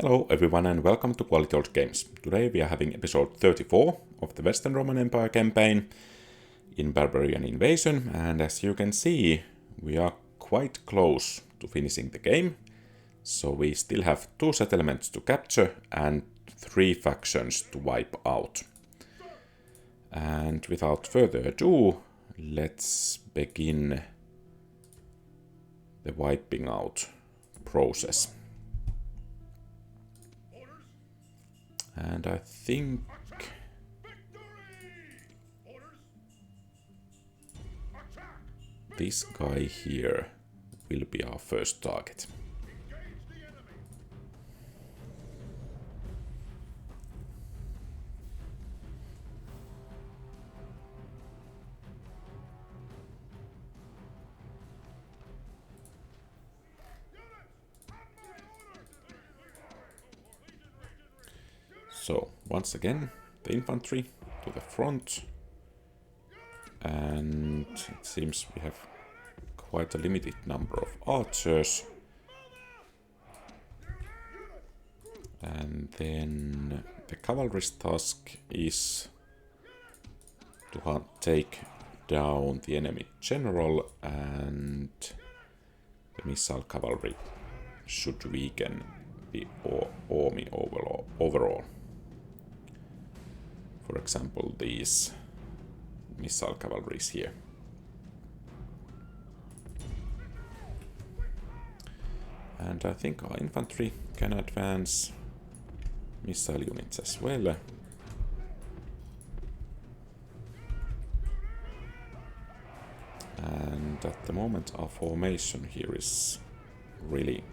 Hello everyone and welcome to Quality Old Games. Today we are having episode 34 of the Western Roman Empire campaign in Barbarian Invasion, and as you can see we are quite close to finishing the game. So we still have 2 settlements to capture and 3 factions to wipe out. And without further ado, let's begin the wiping out process. And I think this guy here will be our first target. So, once again, the infantry to the front, and it seems we have quite a limited number of archers. And then the cavalry's task is to take down the enemy general, and the missile cavalry should weaken the army overall. For example, these missile cavalries here. And I think our infantry can advance missile units as well. And at the moment our formation here is really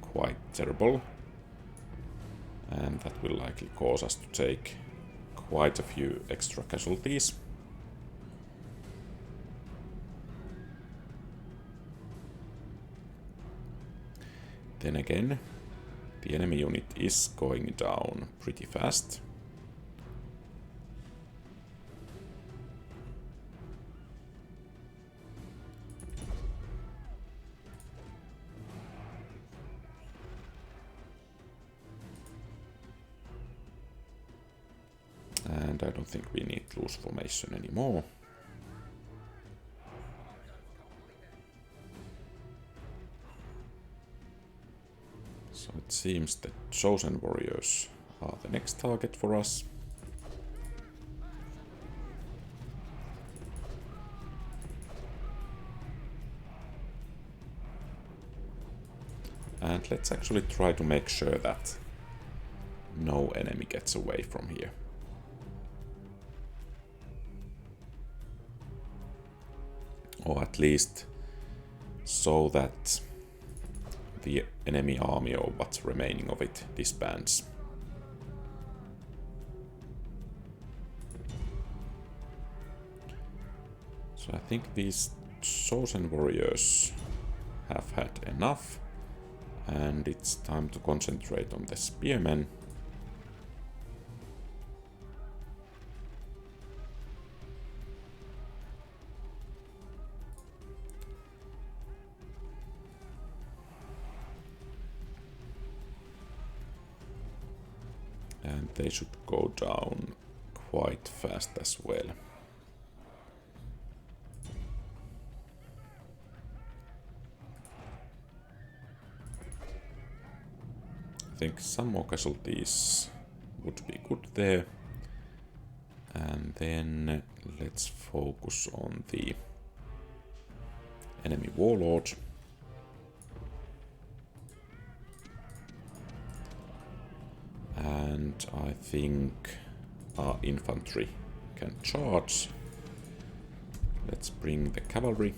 quite terrible. And that will likely cause us to take quite a few extra casualties. Then again, the enemy unit is going down pretty fast. And I don't think we need to lose formation anymore. So it seems that chosen warriors are the next target for us. And let's actually try to make sure that no enemy gets away from here. Or at least so that the enemy army, or what's remaining of it, disbands. So I think these chosen warriors have had enough, and it's time to concentrate on the spearmen. And they should go down quite fast as well. I think some more casualties would be good there. And then let's focus on the enemy warlord. And I think our infantry can charge. Let's bring the cavalry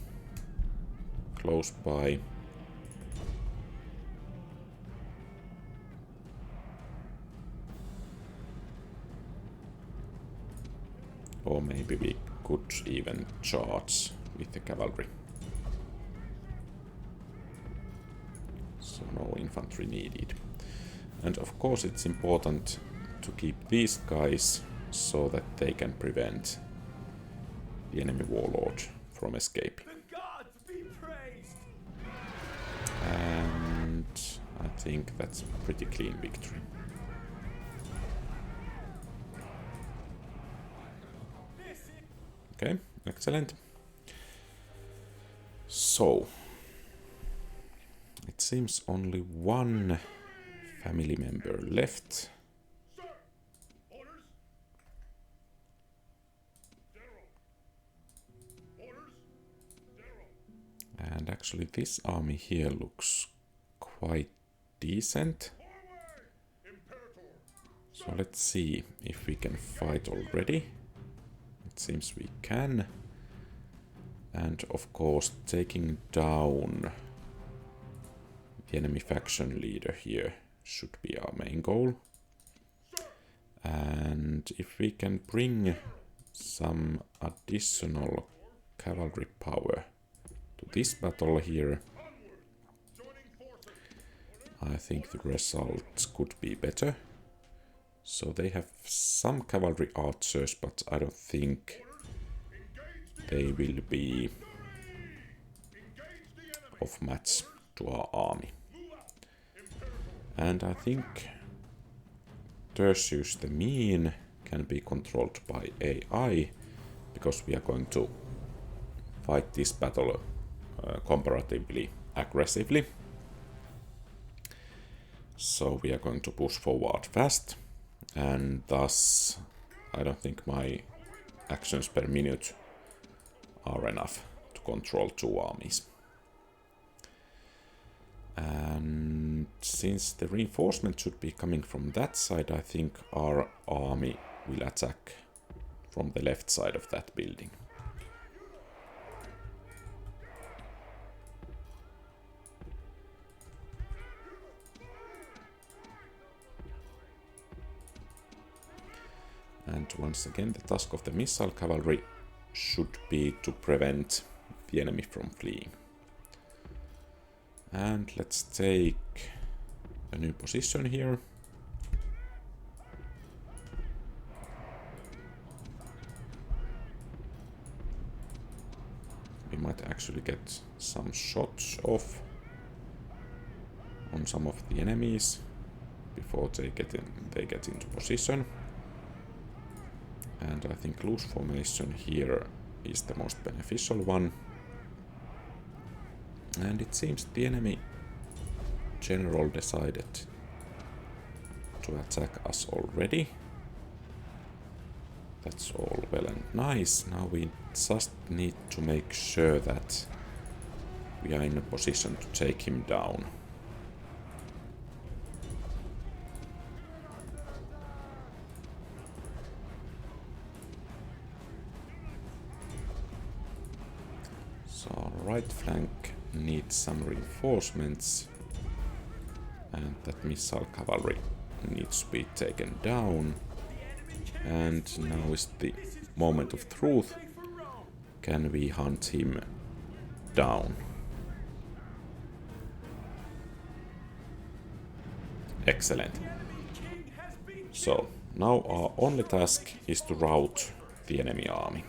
close by. Or maybe we could even charge with the cavalry. So no infantry needed. And of course it's important to keep these guys so that they can prevent the enemy warlord from escaping. And I think that's a pretty clean victory. Okay, excellent. So, it seems only one family member left. And actually this army here looks quite decent. So let's see if we can fight already. It seems we can. And of course taking down the enemy faction leader here should be our main goal. And if we can bring some additional cavalry power to this battle here, I think the results could be better. So they have some cavalry archers, but I don't think they will be of match to our army. And I think Tertius the Mean can be controlled by AI, because we are going to fight this battle comparatively aggressively. So we are going to push forward fast, and thus I don't think my actions per minute are enough to control two armies. And since the reinforcement should be coming from that side, I think our army will attack from the left side of that building. And once again, the task of the missile cavalry should be to prevent the enemy from fleeing. And let's take a new position here. We might actually get some shots off on some of the enemies before they get into position. And I think loose formation here is the most beneficial one. And it seems the enemy general decided to attack us already. That's all well and nice. Now we just need to make sure that we are in a position to take him down. So our right flank needs some reinforcements, and that missile cavalry needs to be taken down. And now is the moment of truth. Can we hunt him down? Excellent. So now our only task is to rout the enemy army.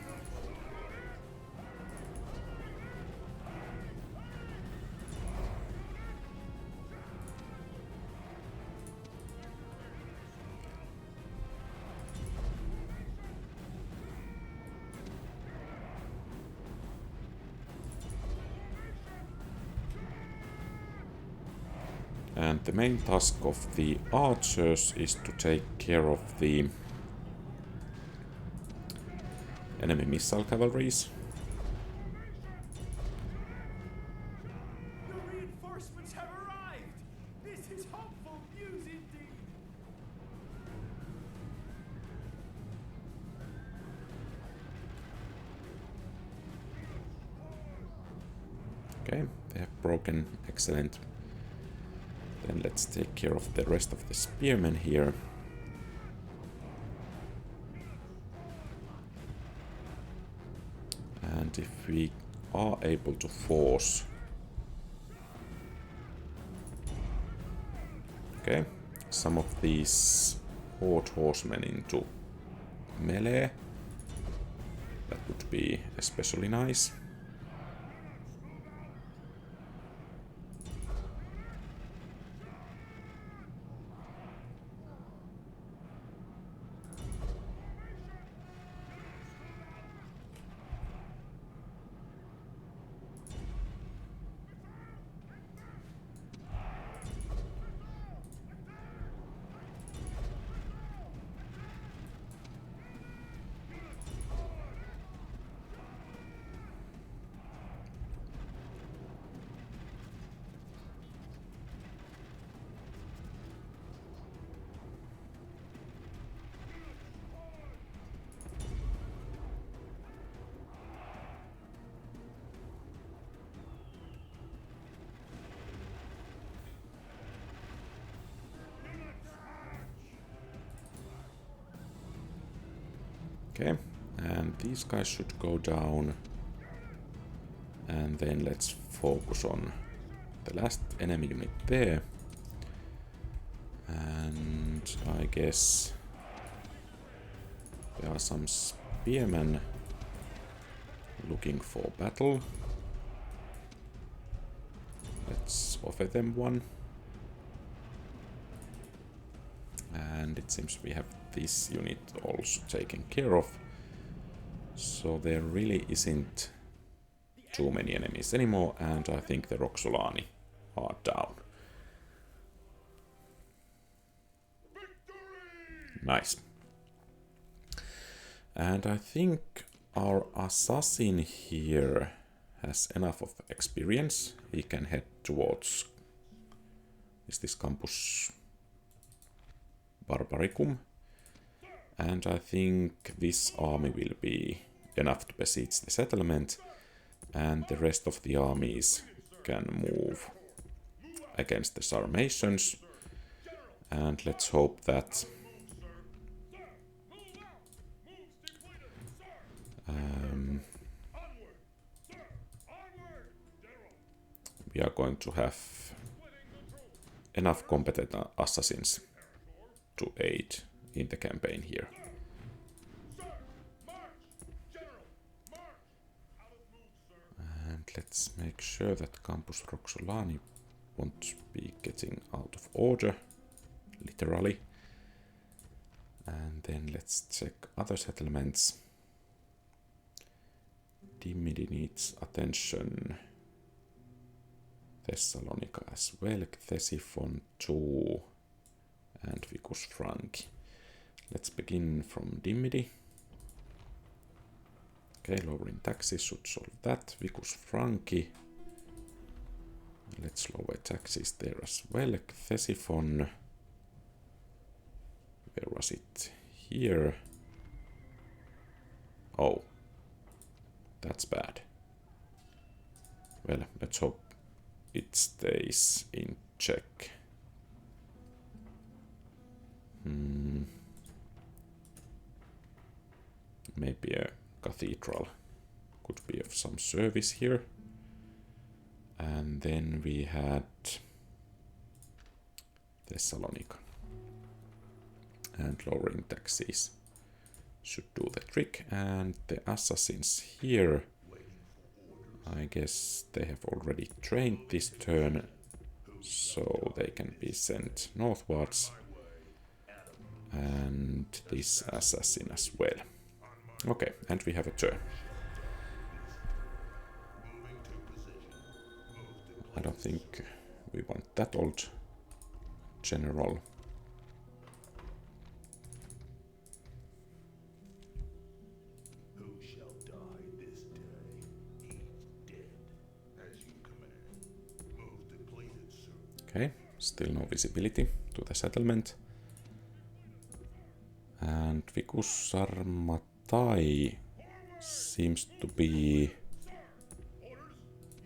And the main task of the archers is to take care of the enemy missile cavalries. The reinforcements have arrived! This is hopeful news indeed! Okay, they have broken. Excellent. Then let's take care of the rest of the spearmen here. And if we are able to force... Okay, some of these Horde horsemen into melee, that would be especially nice. Okay, and these guys should go down. And then let's focus on the last enemy unit there. And I guess there are some spearmen looking for battle. Let's offer them one. And it seems we have this unit also taken care of. So there really isn't too many enemies anymore, and I think the Roxolani are down. Nice. And I think our assassin here has enough of experience. He can head towards... Is this Campus Barbaricum? And I think this army will be enough to besiege the settlement, and the rest of the armies can move against the Sarmatians. And let's hope that we are going to have enough competent assassins to aid in the campaign here. And let's make sure that Campus Roxolani won't be getting out of order, literally. And then let's check other settlements. Dimidi needs attention. Thessalonica as well, Ctesiphon 2, and Vicus Franki. Let's begin from Dimidi. Okay, lowering taxes should solve that. Vicus Franki. Let's lower taxes there as well. Ctesiphon. Where was it? Here. Oh. That's bad. Well, let's hope it stays in check. Maybe a cathedral could be of some service here. And then we had Thessalonica. And lowering taxes should do the trick. And the assassins here, I guess they have already trained this turn, so they can be sent northwards. And this assassin as well. Okay, and we have a turn. I don't think we want that old general. Okay, still no visibility to the settlement. And Vicus Sarmatai seems to be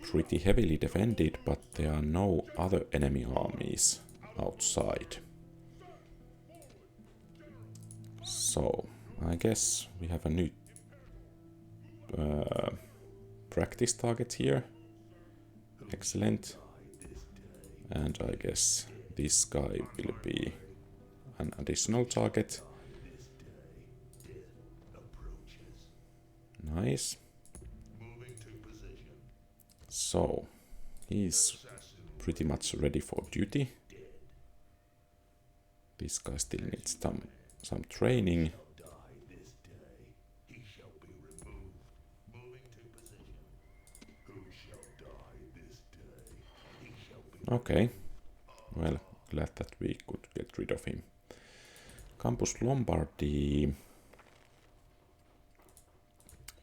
pretty heavily defended, but there are no other enemy armies outside. So, I guess we have a new practice target here. Excellent. And I guess this guy will be an additional target. Nice. So, he's pretty much ready for duty. This guy still needs some training. Okay. Well, glad that we could get rid of him. Campus Lombardy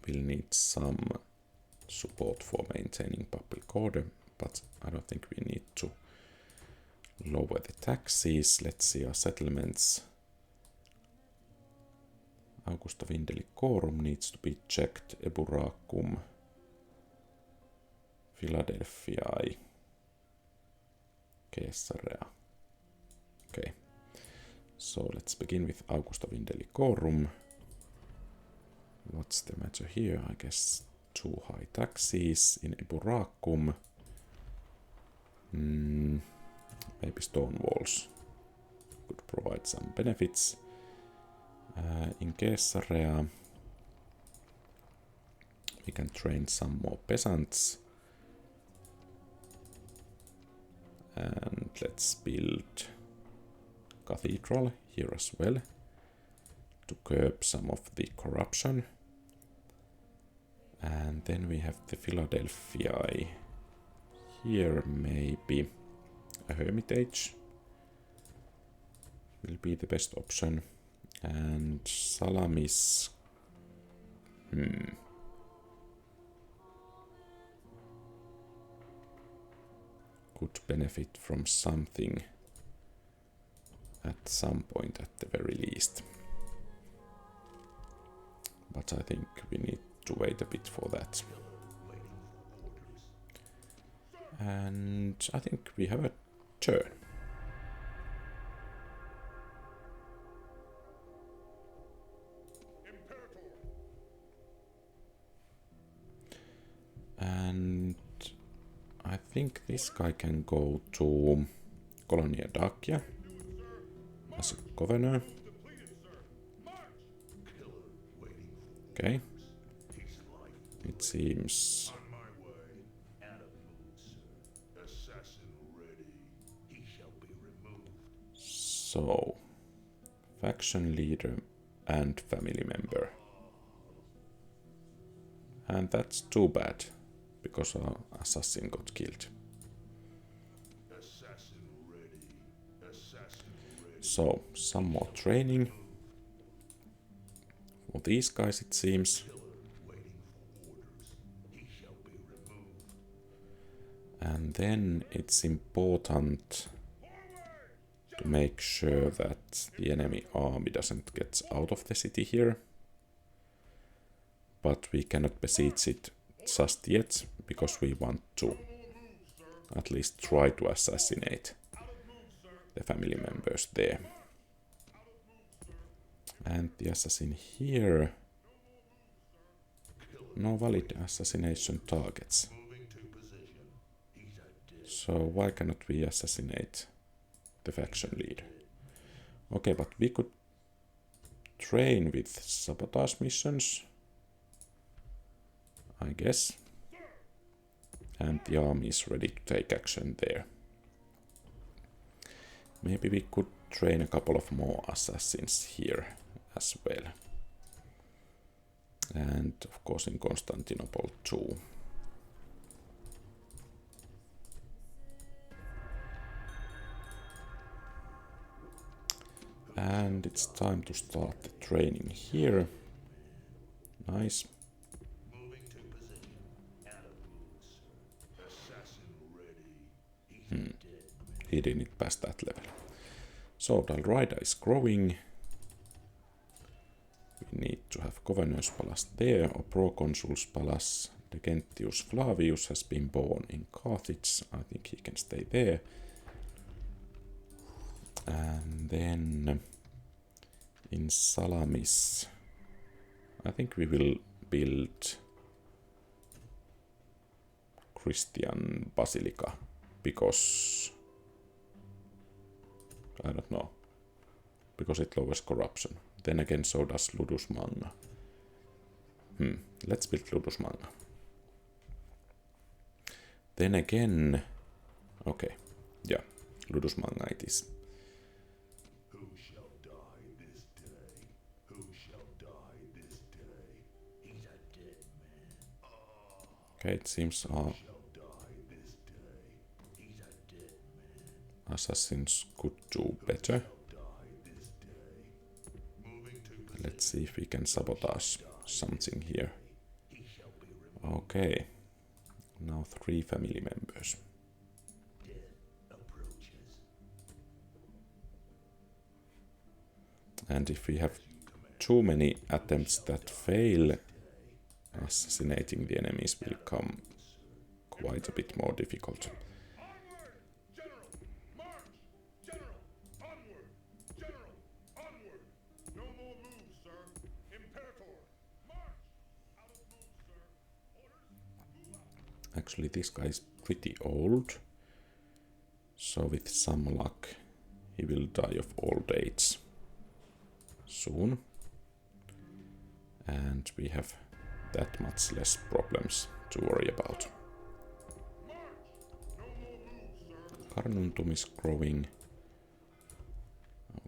will need some support for maintaining public order, but I don't think we need to lower the taxes. Let's see our settlements. Augusta Vindelicorum needs to be checked. Eburacum, Philadelphia, Caesarea. Okay, so let's begin with Augusta Vindelicorum. What's the matter here? I guess too high taxes in Eburacum. Maybe stone walls could provide some benefits. In Caesarea we can train some more peasants. And let's build cathedral here as well to curb some of the corruption. And then we have the Philadelphia. Here maybe a hermitage will be the best option. And Salamis. Could benefit from something at some point at the very least. But I think we need to wait a bit for that. And I think we have a turn. And I think this guy can go to Colonia Dacia as a governor. Okay. It seems... So, faction leader and family member. And that's too bad, because our assassin got killed. So, some more training for these guys, it seems. And then it's important to make sure that the enemy army doesn't get out of the city here. But we cannot besiege it just yet, because we want to at least try to assassinate the family members there. And the assassin here... No valid assassination targets. So why cannot we assassinate the faction leader? Okay, but we could train with sabotage missions, I guess. And the army is ready to take action there. Maybe we could train a couple of more assassins here as well. And of course in Constantinople too. And it's time to start the training here. Nice. He didn't pass that level. So Dalrida is growing. We need to have Governor's Palace there, or Proconsul's Palace. Decentius Flavius has been born in Carthage. I think he can stay there. And then in Salamis, I think we will build Christian Basilica, because I don't know, because it lowers corruption. Then again, so does Ludus Magna. Let's build Ludus Magna. Then again, okay, yeah, Ludus Magna it is. Okay, it seems our assassins could do better. Let's see if we can sabotage something here. Okay, now 3 family members. And if we have too many attempts that fail, assassinating the enemies will come quite a bit more difficult. Actually, this guy is pretty old. So with some luck, he will die of old age soon. And we have that much less problems to worry about. Carnuntum is growing.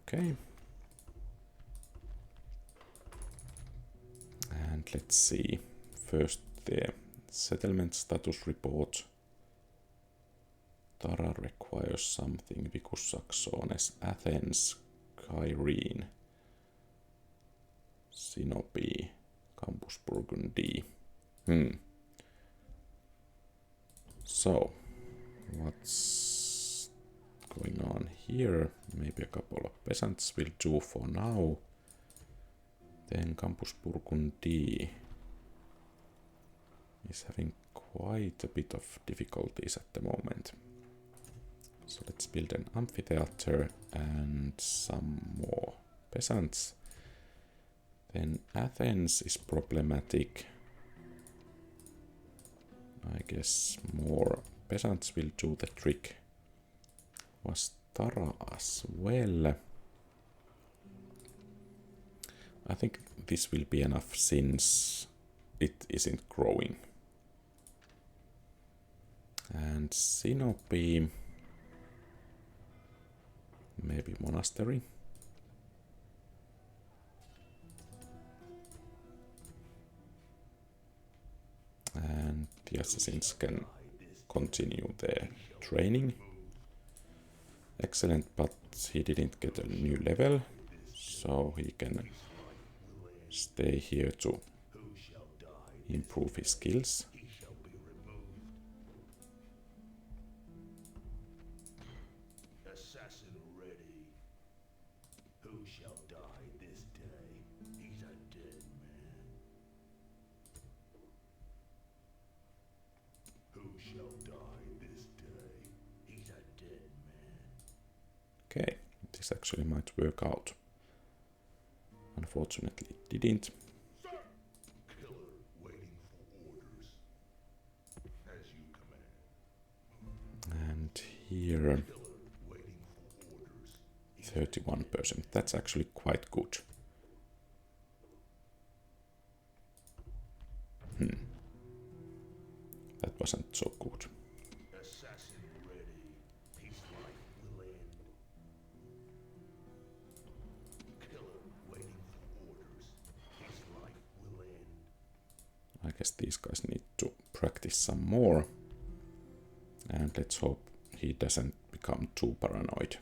Okay. And let's see. First the settlement status report. Tara requires something. Vicus Saxones, Athens, Kyrene, Sinope, Campus Burgundii. So, what's going on here? Maybe a couple of peasants will do for now. Then Campus Burgundii is having quite a bit of difficulties at the moment. So let's build an amphitheater and some more peasants. Then Athens is problematic. I guess more peasants will do the trick. Was Tara as well? I think this will be enough since it isn't growing. And Sinope, maybe monastery. And the assassins can continue their training. Excellent, but he didn't get a new level, so he can stay here to improve his skills. Okay, this actually might work out. Unfortunately, it didn't. And here, 31%. That's actually quite good. That wasn't so good. I guess these guys need to practice some more. And let's hope he doesn't become too paranoid.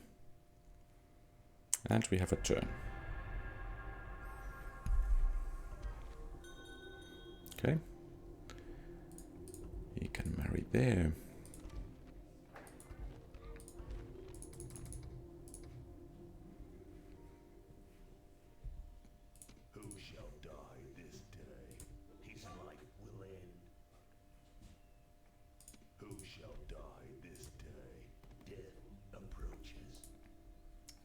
And we have a turn. Okay. He can marry there.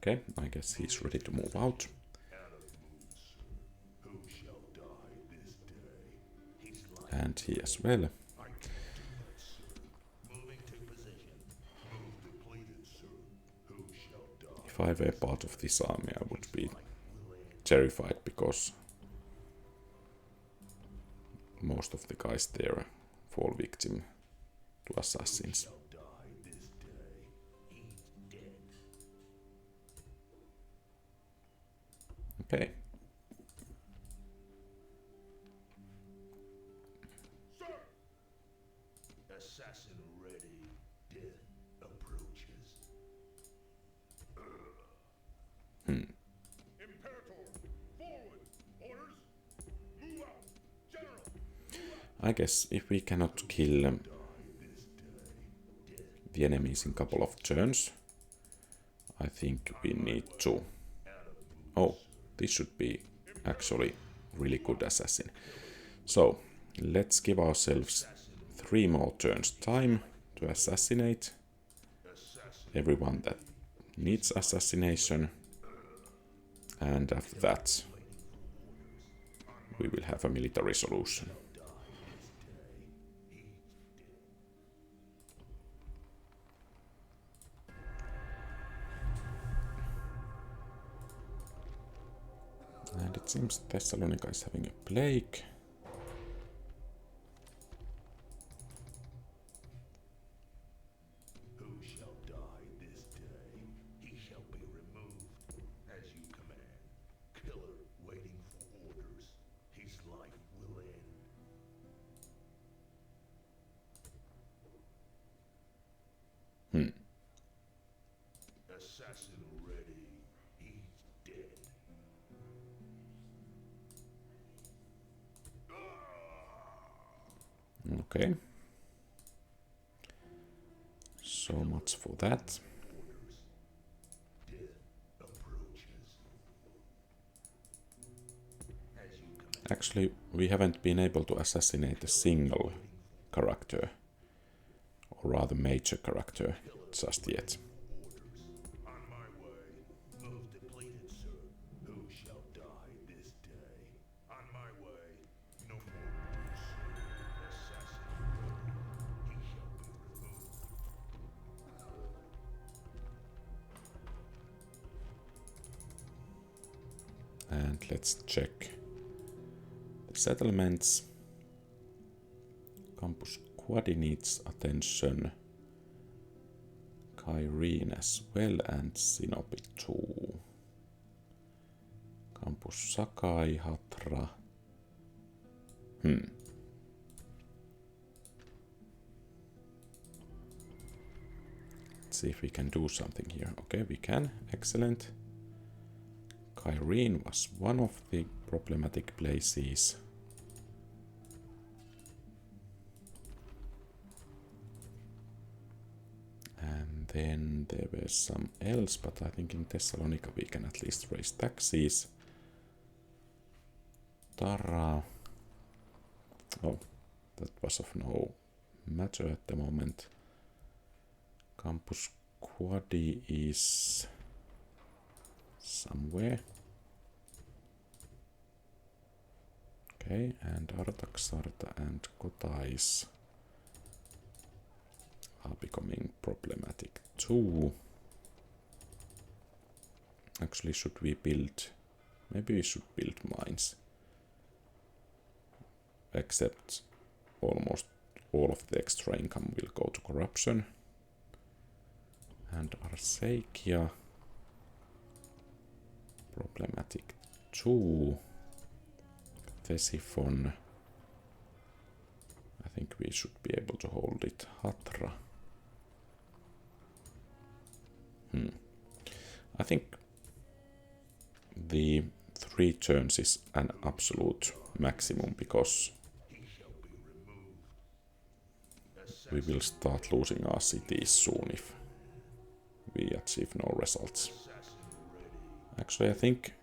Okay, I guess he's ready to move out. And he as well. If I were part of this army, I would be terrified because most of the guys there fall victim to assassins. Okay. Assassin ready. Death approaches. Imperator, forward. Orders. Move out. General. I guess if we cannot kill the enemies in a couple of turns, I think we need to... Oh, this should be actually really good assassin. So, let's give ourselves 3 more turns time to assassinate everyone that needs assassination. And after that, we will have a military solution. And it seems Thessalonica is having a plague. Who shall die this day? He shall be removed as you command. Killer waiting for orders. His life will end. Assassin ready. He's dead. Okay. So much for that. Actually, we haven't been able to assassinate a single character, or rather major character, just yet. On my way. Move depleted, sir. Who shall die this day? On my way. No more orders, sir. Assassin ready. He shall be removed. And let's check the settlements. Campus Quadi needs attention. Kyrene as well, and Sinopi too. Campus Sakai, Hatra. Let's see if we can do something here. Okay, we can. Excellent. Kyrene was one of the problematic places. And then there was some else, but I think in Thessalonica we can at least raise taxes. Tara. Oh, that was of no matter at the moment. Campus Quadi is somewhere. Okay, and Artaxarta and Kotais are becoming problematic too. Actually, should we build? Maybe we should build mines. Except almost all of the extra income will go to corruption. And Arsacia, problematic too. Thesiphon, I think we should be able to hold it. Hatra. I think the 3 turns is an absolute maximum, because we will start losing our cities soon if we achieve no results. Actually, I think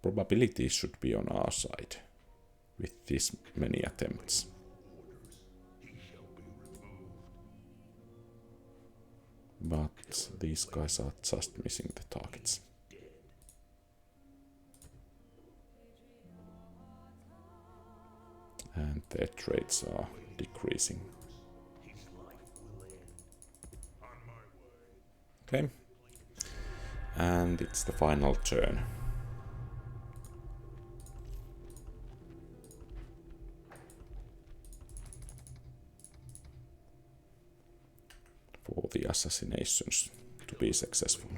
probabilities should be on our side with this many attempts. But these guys are just missing the targets. And their trades are decreasing. Okay. And it's the final turn. For the assassinations to be successful.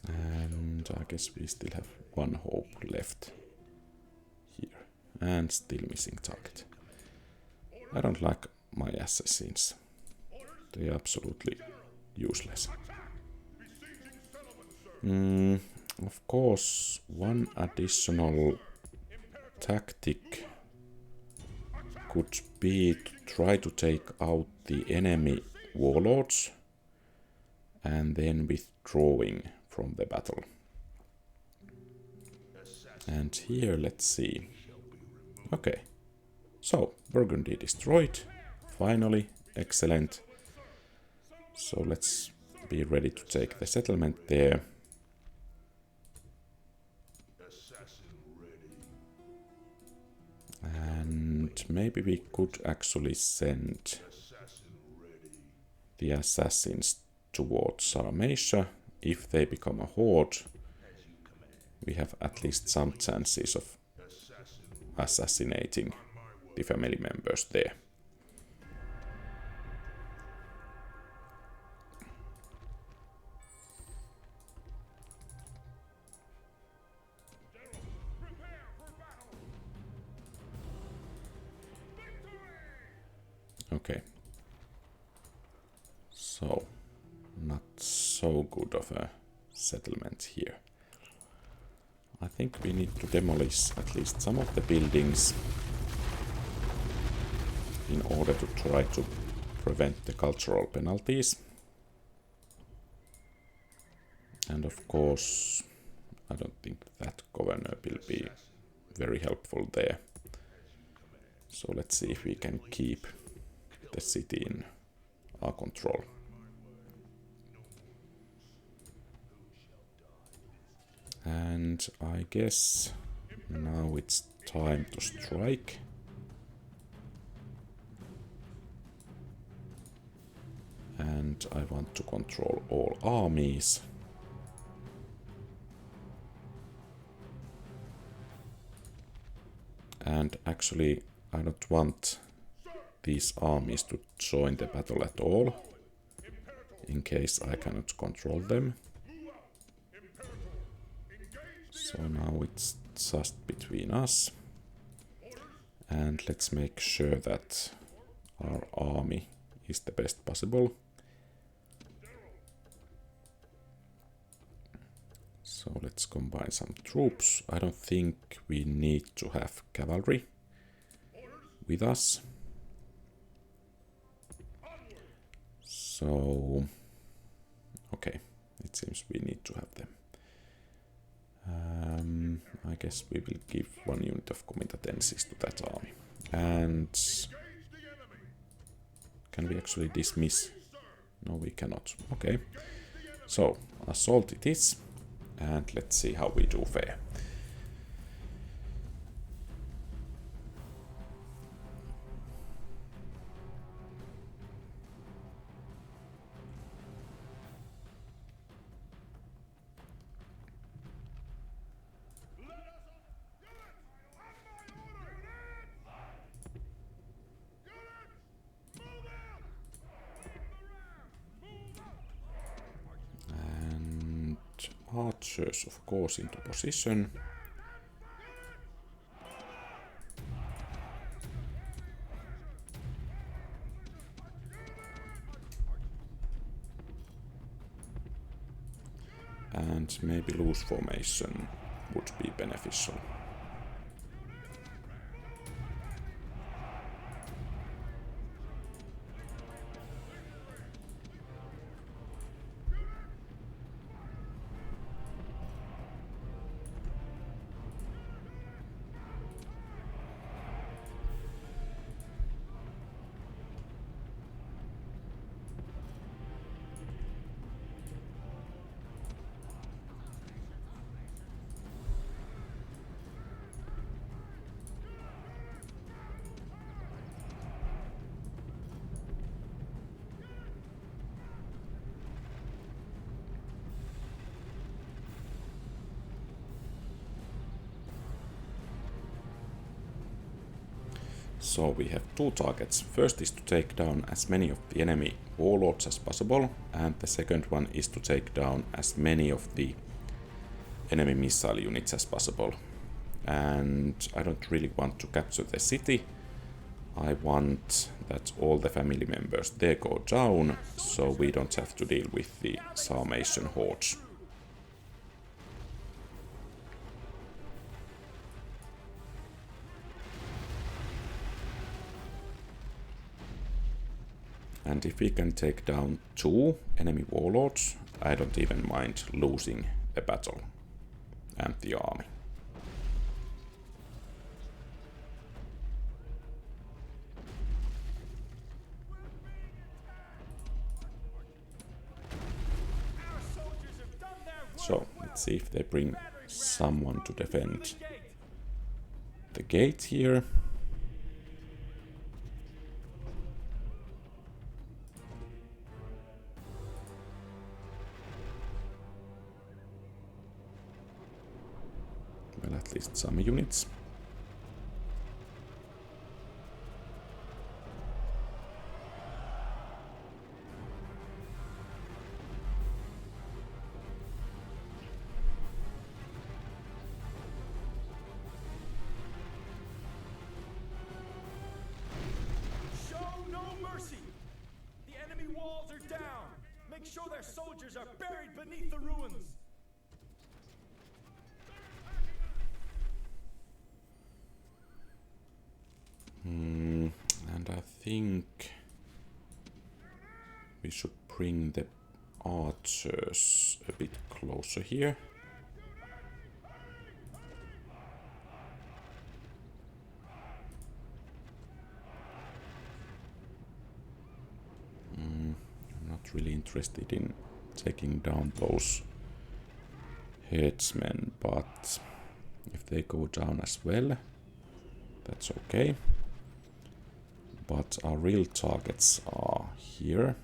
And I guess we still have one hope left here. And still missing target. I don't like my assassins. They are absolutely useless. Of course, one additional tactic could be to try to take out the enemy warlords and then withdrawing from the battle. And here, let's see. Okay, so Burgundy destroyed, Finally, excellent. So let's be ready to take the settlement there. And maybe we could actually send the assassins towards Sarmatia. If they become a horde, we have at least some chances of assassinating the family members there. Okay. So, not so good of a settlement here. I think we need to demolish at least some of the buildings in order to try to prevent the cultural penalties. And of course, I don't think that governor will be very helpful there. So let's see if we can keep the city in our control. And I guess now it's time to strike. And I want to control all armies. And actually, I don't want these armies to join the battle at all, in case I cannot control them. So now it's just between us. And let's make sure that our army is the best possible. So let's combine some troops. I don't think we need to have cavalry with us. So, okay, it seems we need to have them. I guess we will give one unit of comitatensis to that army. And can we actually dismiss? No, we cannot. Okay, so assault it is. And let's see how we do fare. Archers, of course, into position. And maybe loose formation would be beneficial. So we have two targets. First is to take down as many of the enemy warlords as possible, and the second one is to take down as many of the enemy missile units as possible. And I don't really want to capture the city. I want that all the family members there go down, so we don't have to deal with the Sarmatian hordes. And if we can take down 2 enemy warlords, I don't even mind losing the battle and the army. So, let's see if they bring someone to defend the gate here. Well, at least some units. Make sure their soldiers are buried beneath the ruins. And I think we should bring the archers a bit closer here. Not really interested in taking down those headsmen, but if they go down as well, that's okay. But our real targets are here.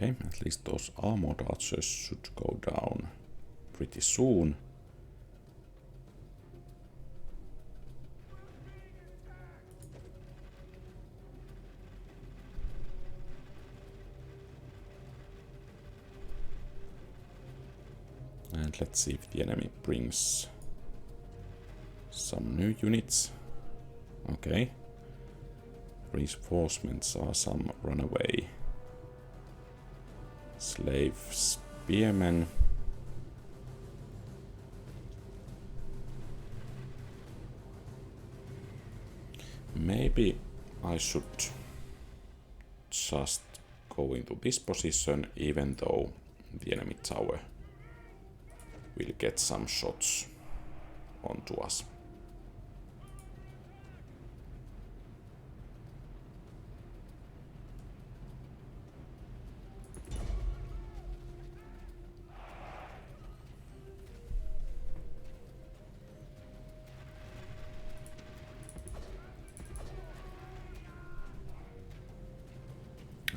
Okay, at least those armored archers should go down pretty soon. And let's see if the enemy brings some new units. Okay. Reinforcements are some runaway slave spearmen. Maybe I should just go into this position, even though the enemy tower will get some shots onto us.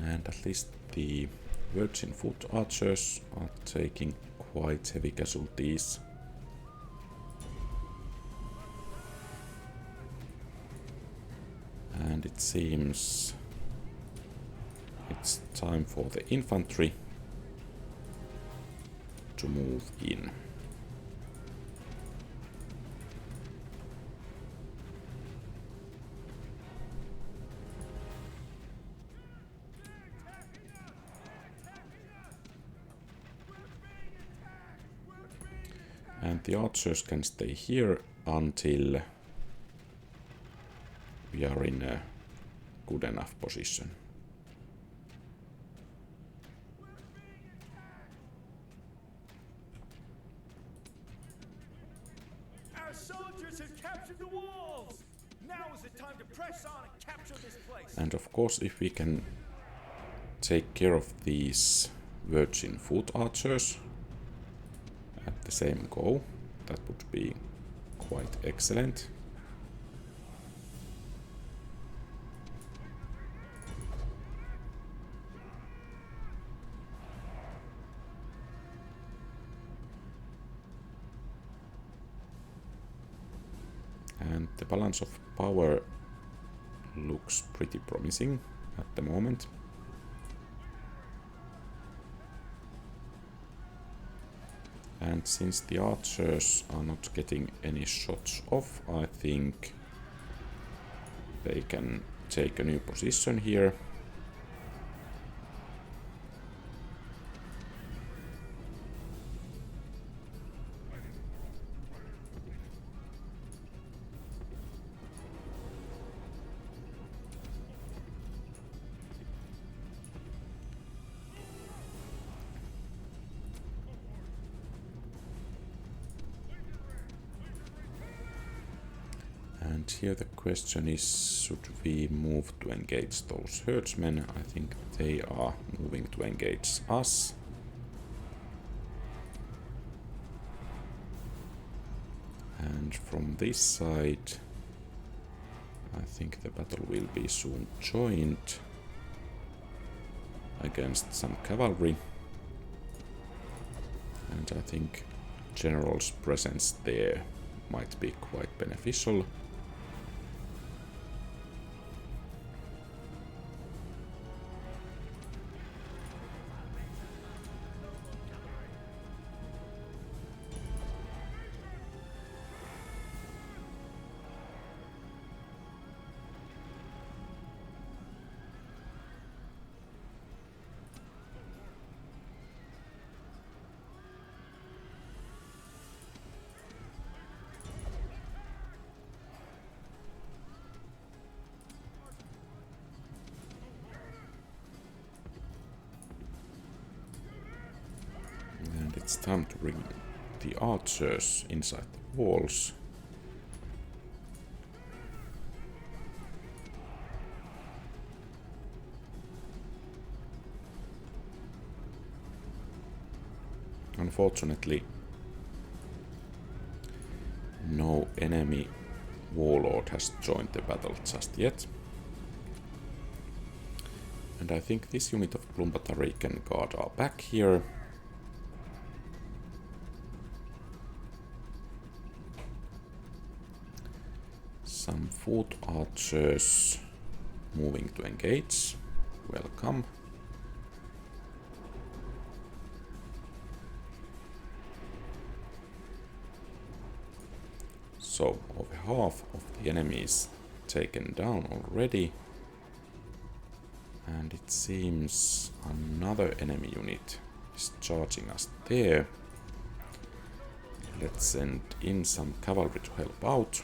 And at least the Virgin Foot archers are taking quite heavy casualties. And it seems it's time for the infantry to move in. And the archers can stay here until we are in a good enough position. Our soldiers have captured the walls. Now is the time to press on and capture this place. And of course, if we can take care of these Virgin Foot archers at the same go, that would be quite excellent. And the balance of power looks pretty promising at the moment. And since the archers are not getting any shots off, I think they can take a new position here. And here the question is, should we move to engage those herdsmen? I think they are moving to engage us. And from this side, I think the battle will be soon joined against some cavalry. And I think general's presence there might be quite beneficial. It's time to bring the archers inside the walls. Unfortunately, no enemy warlord has joined the battle just yet. And I think this unit of Plumbotarican Guard are back here. Some foot archers moving to engage. Welcome. So, over half of the enemies taken down already. And it seems another enemy unit is charging us there. Let's send in some cavalry to help out.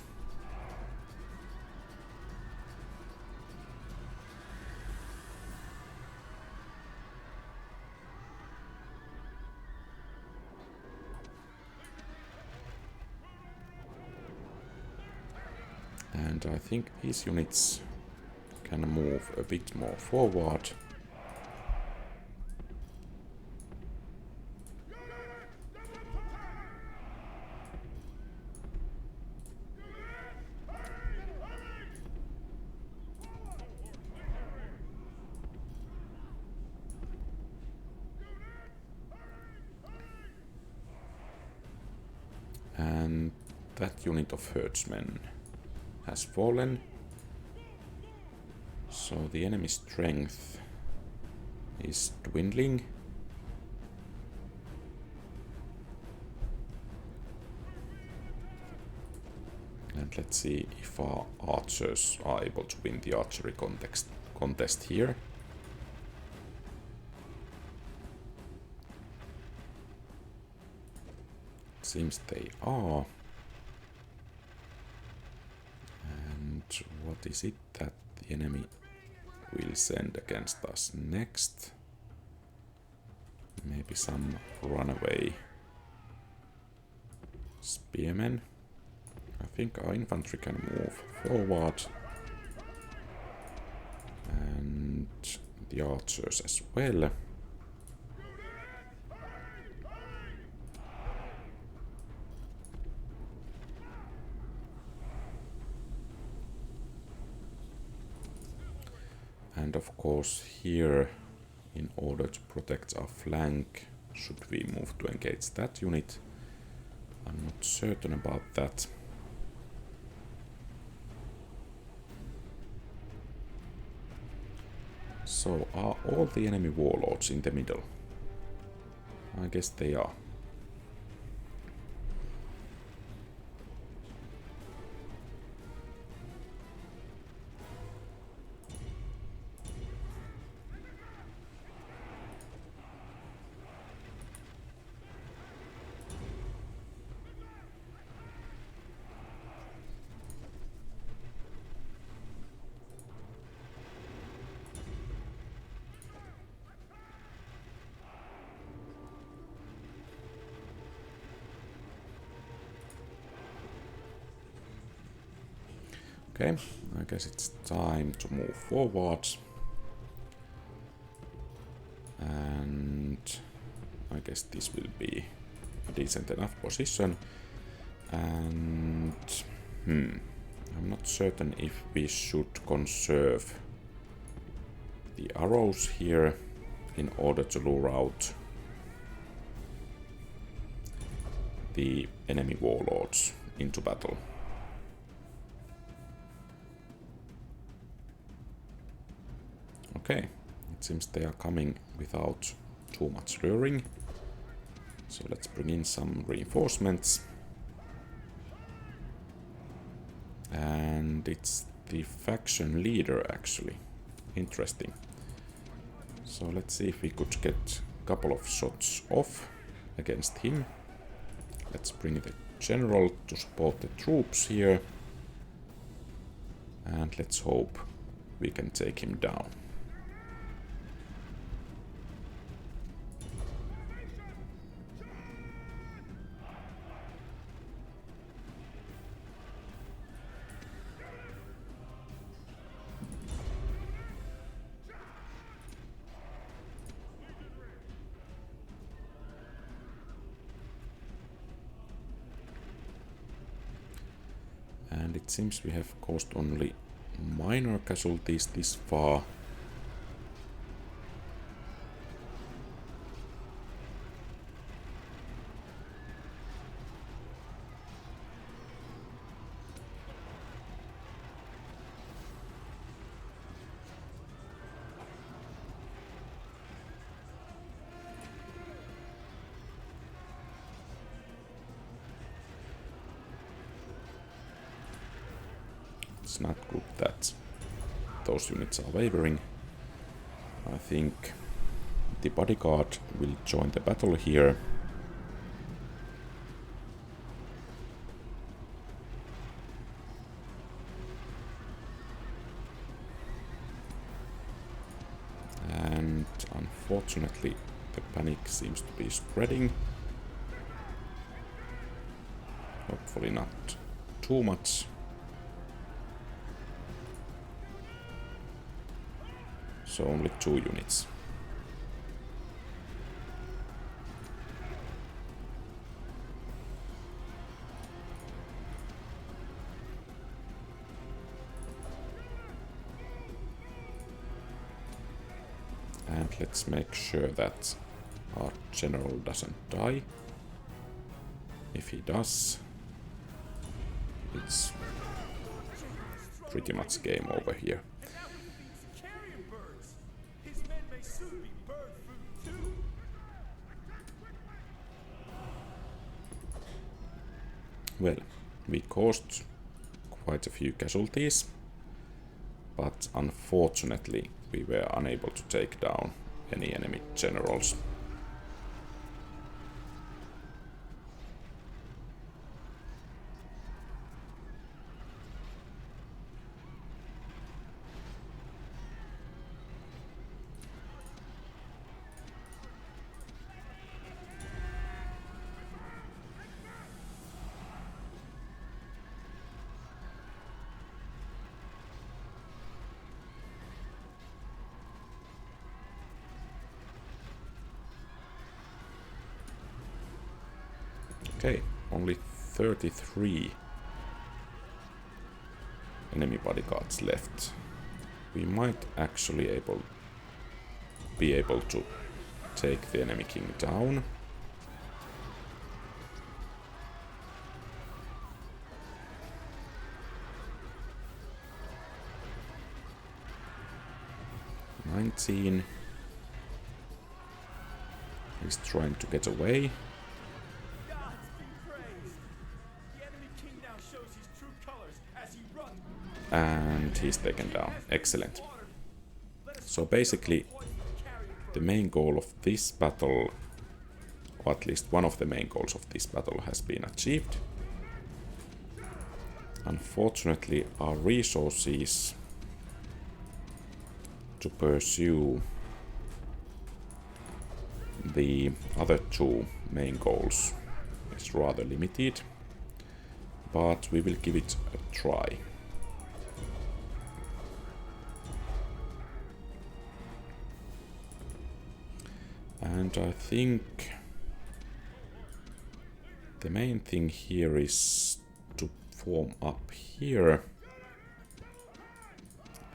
And I think these units can move a bit more forward. And that unit of herdsmen has fallen. So the enemy strength is dwindling. And let's see if our archers are able to win the archery contest here. Seems they are. And what is it that the enemy will send against us next? Maybe some runaway spearmen. I think our infantry can move forward. And the archers as well. And of course here, in order to protect our flank, should we move to engage that unit? I'm not certain about that. So are all the enemy warlords in the middle? I guess they are. Okay, I guess it's time to move forward. And I guess this will be a decent enough position. And I'm not certain if we should conserve the arrows here in order to lure out the enemy warlords into battle. Okay, it seems they are coming without too much luring. So let's bring in some reinforcements. And it's the faction leader actually. Interesting. So let's see if we could get a couple of shots off against him. Let's bring the general to support the troops here. And let's hope we can take him down. And it seems we have caused only minor casualties this far. It's not good that those units are wavering. I think the bodyguard will join the battle here. And unfortunately, the panic seems to be spreading. Hopefully not too much. So only 2 units. And let's make sure that our general doesn't die. If he does, it's pretty much game over here. Well, we caused quite a few casualties, but unfortunately we were unable to take down any enemy generals. Okay, only 33 enemy bodyguards left. We might actually be able to take the enemy king down. $19. He's trying to get away. And he's taken down. Excellent. So basically, the main goal of this battle, or at least one of the main goals of this battle, has been achieved. Unfortunately, our resources to pursue the other 2 main goals is rather limited, but we will give it a try. And I think the main thing here is to form up here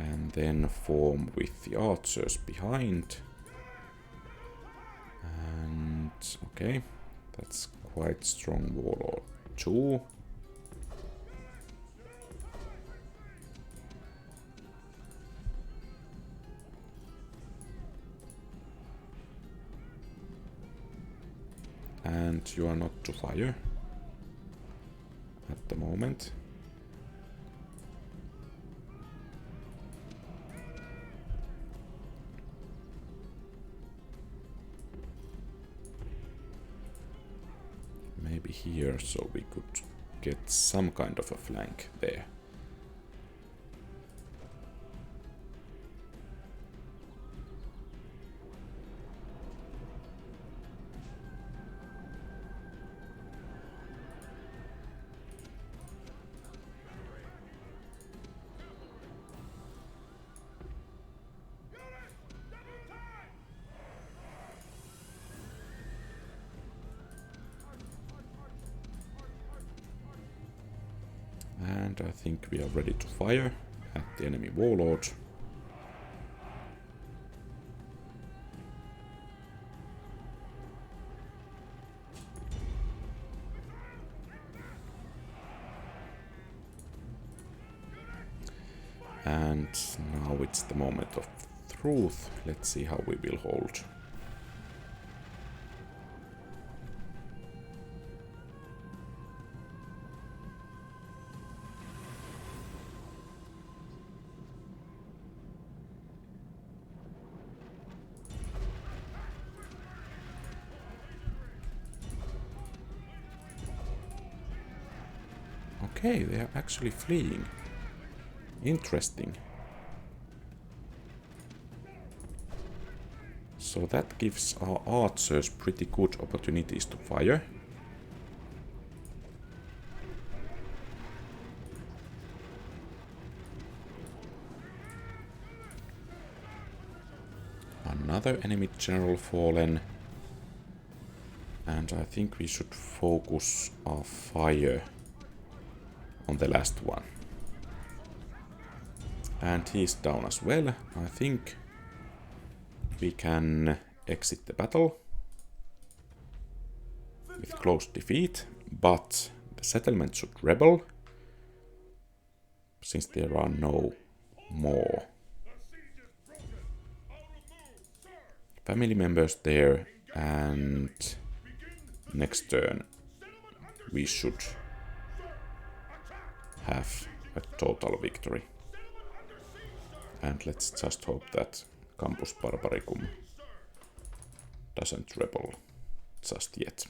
and then form with the archers behind. And okay, that's quite strong warlord too. And you are not to fire at the moment. Maybe here, so we could get some kind of a flank there. And I think we are ready to fire at the enemy warlord. And now it's the moment of truth. Let's see how we will hold. Okay, they are actually fleeing. Interesting. So that gives our archers pretty good opportunities to fire. Another enemy general fallen. And I think we should focus our fire on the last one. And he's down as well. I think we can exit the battle with close defeat, but the settlement should rebel since there are no more family members there, and next turn we should have a total victory. And let's just hope that Campus Barbaricum doesn't rebel just yet.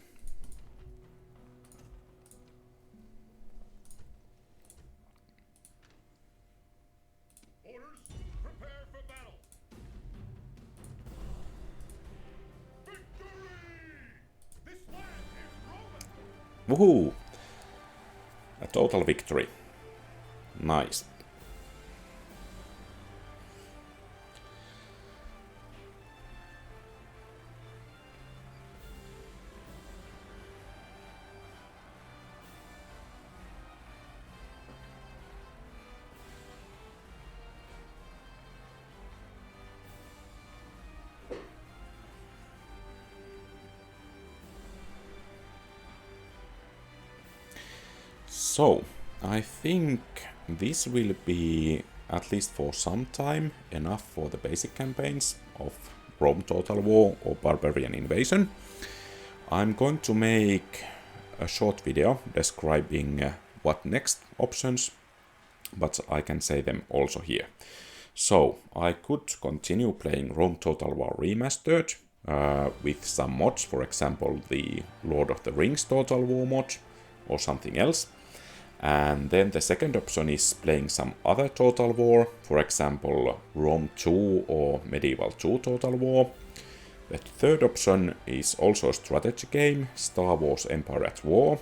Orders, prepare for battle. Victory! This land is Roman. Woohoo! A total victory. Nice. So, I think this will be, at least for some time, enough for the basic campaigns of Rome Total War or Barbarian Invasion. I'm going to make a short video describing what next options, but I can say them also here. So, I could continue playing Rome Total War Remastered with some mods, for example the Lord of the Rings Total War mod or something else. And then the second option is playing some other Total War, for example Rome 2 or Medieval 2 Total War. The third option is also a strategy game, Star Wars Empire at War.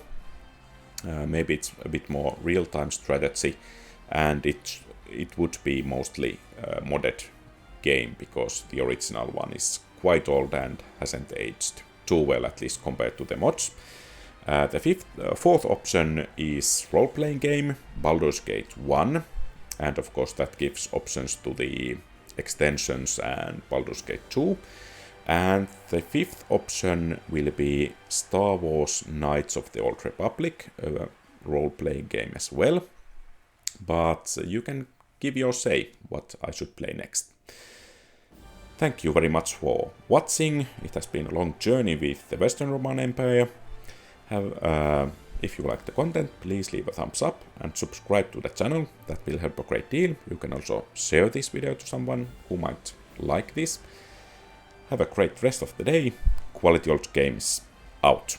Maybe it's a bit more real-time strategy, and it would be mostly a modded game, because the original one is quite old and hasn't aged too well, at least compared to the mods. The fourth option is role-playing game, Baldur's Gate 1, and of course that gives options to the extensions and Baldur's Gate 2. And the fifth option will be Star Wars Knights of the Old Republic, a role-playing game as well. But you can give your say what I should play next. Thank you very much for watching. It has been a long journey with the Western Roman Empire. If you like the content, please leave a thumbs up and subscribe to the channel. That will help a great deal. You can also share this video to someone who might like this. Have a great rest of the day. Quality Old Games out.